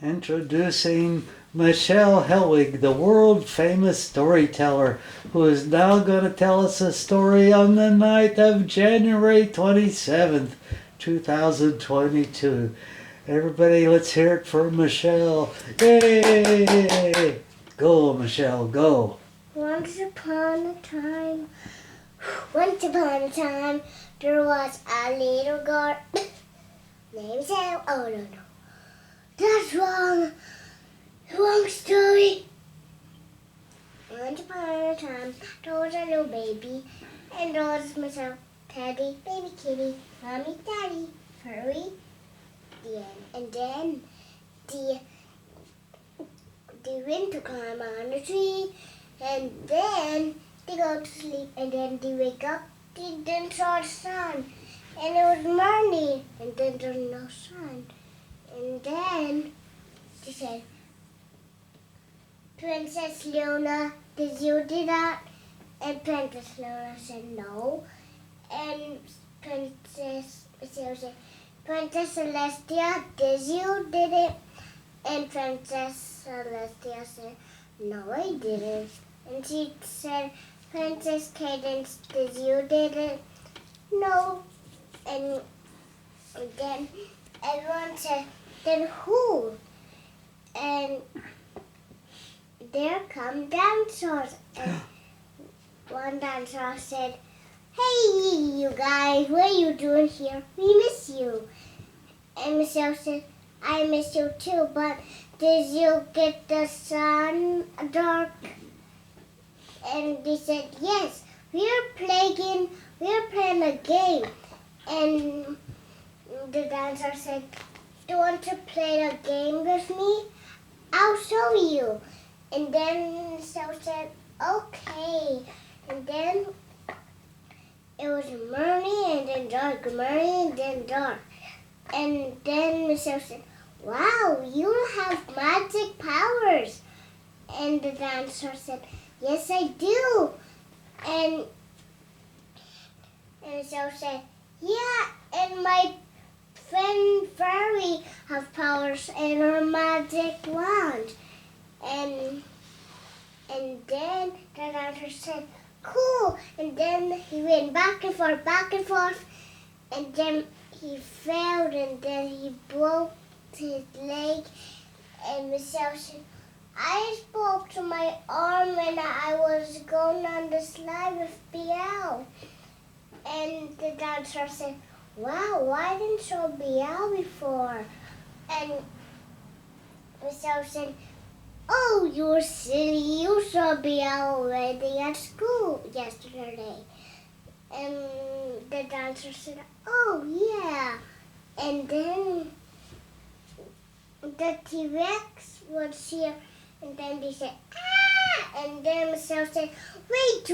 Introducing Michelle Helwig, the world-famous storyteller, who is now going to tell us a story on the night of January 27th, 2022. Everybody, let's hear it for Michelle. Yay! Go, Michelle, go. Once upon a time, there was a little girl named Sam. Oh, no. That's wrong. Wrong story. Once upon a time, there was a little baby, and there was myself, Teddy, baby kitty, mommy, daddy, furry, the end. And then they went to climb on the tree, and then they go to sleep, and then they wake up, they then saw the sun, and it was morning, and then there's no sun. And then they said, Princess Leona, did you do that? And Princess Leona said no. And Princess Celestia, did you did it? And Princess Celestia said, no, I didn't. And she said, Princess Cadence, did you did it? No. And then everyone said, then who? And there come dancers. And one dancer said, hey, you guys, what are you doing here? We miss you. And Michelle said, I miss you too, but did you get the sun dark? And they said, yes, we're playing a game. And the dancer said, do you want to play a game with me? I'll show you. And then Michelle said, okay. And then it was morning and then dark, morning and then dark. And then Michelle said, wow, you have magic powers. And the dancer said, yes, I do. And Michelle said, yeah, and my friend Fairy have powers and her magic wand. And then the dancer said, cool. And then he went back and forth, and then he fell, and then he broke his leg. And Michelle said, I spoke to my arm when I was going on the slide with BL. And the dancer said, wow, why didn't you show BL before? And Michelle said, oh, you're silly. You saw BL already at school yesterday. And the dancer said, oh, yeah. And then the T-Rex was here. And then they said, ah! And then Michelle said, wait.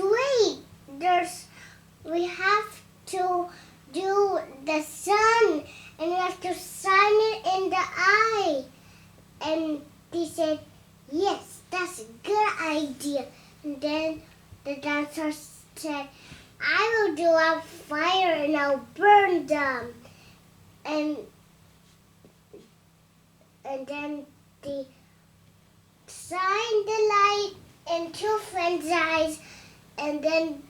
We have to do the sun. And we have to sign it in the eye. And they said, yes, that's a good idea. And then the dancer said, I will do a fire and I'll burn them. And then they signed the light in two friends' eyes. And then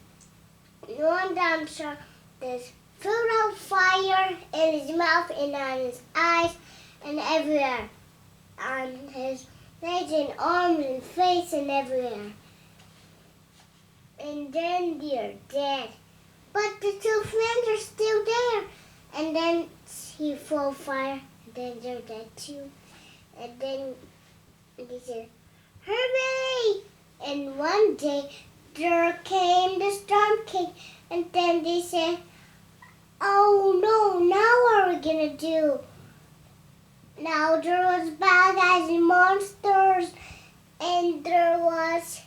one dancer just threw out fire in his mouth and on his eyes and everywhere. On his legs and arms and face and everywhere. And then they're dead. But the two friends are still there. And then he threw fire, and then they're dead too. And then they said, hooray! And one day there came the storm king, and then they said, oh no, now what are we gonna do? Now there was bad guys and monsters, and there was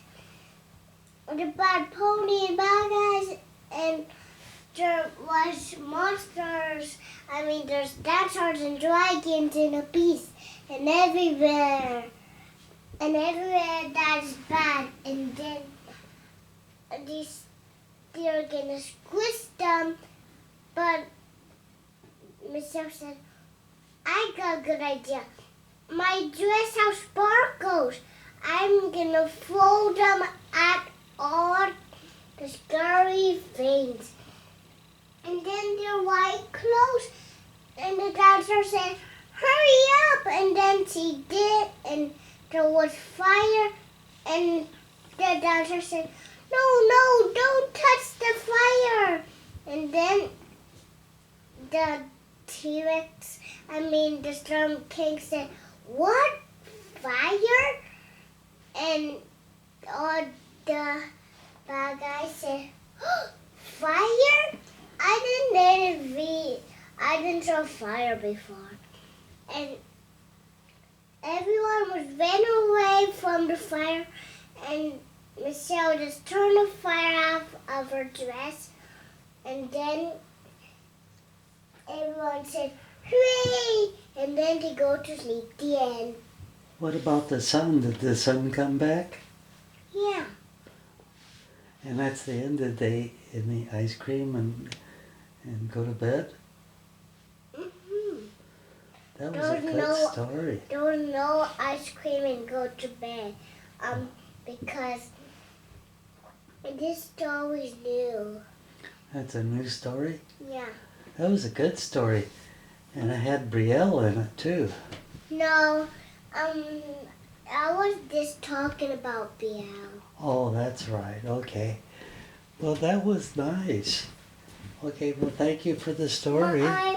the bad pony and bad guys, and there was monsters. I mean, there's dinosaurs and dragons and a beast, and everywhere that's bad. And then they're gonna squish them, but Michelle said, I got a good idea. my dress have sparkles. I'm gonna throw them at all the scary things. And then they're white clothes. And the dancer said, hurry up! And then she did, and there was fire. And the dancer said, no, don't touch the fire. And then the the Storm King said, what? Fire? And all the bad guys said, fire? I didn't saw fire before. And everyone was ran away from the fire, and Michelle just turned the fire off of her dress, and then everyone said, hooray! And then they go to sleep. The end. What about the sun? Did the sun come back? Yeah. And that's the end. Did they eat the ice cream and go to bed? Mm-hmm. That was a good story. There was no ice cream and go to bed. Because this story is new. That's a new story? Yeah. That was a good story. And it had Brielle in it too. No, I was just talking about Biel. Oh, that's right. Okay. Well, that was nice. Okay, well, thank you for the story. Well,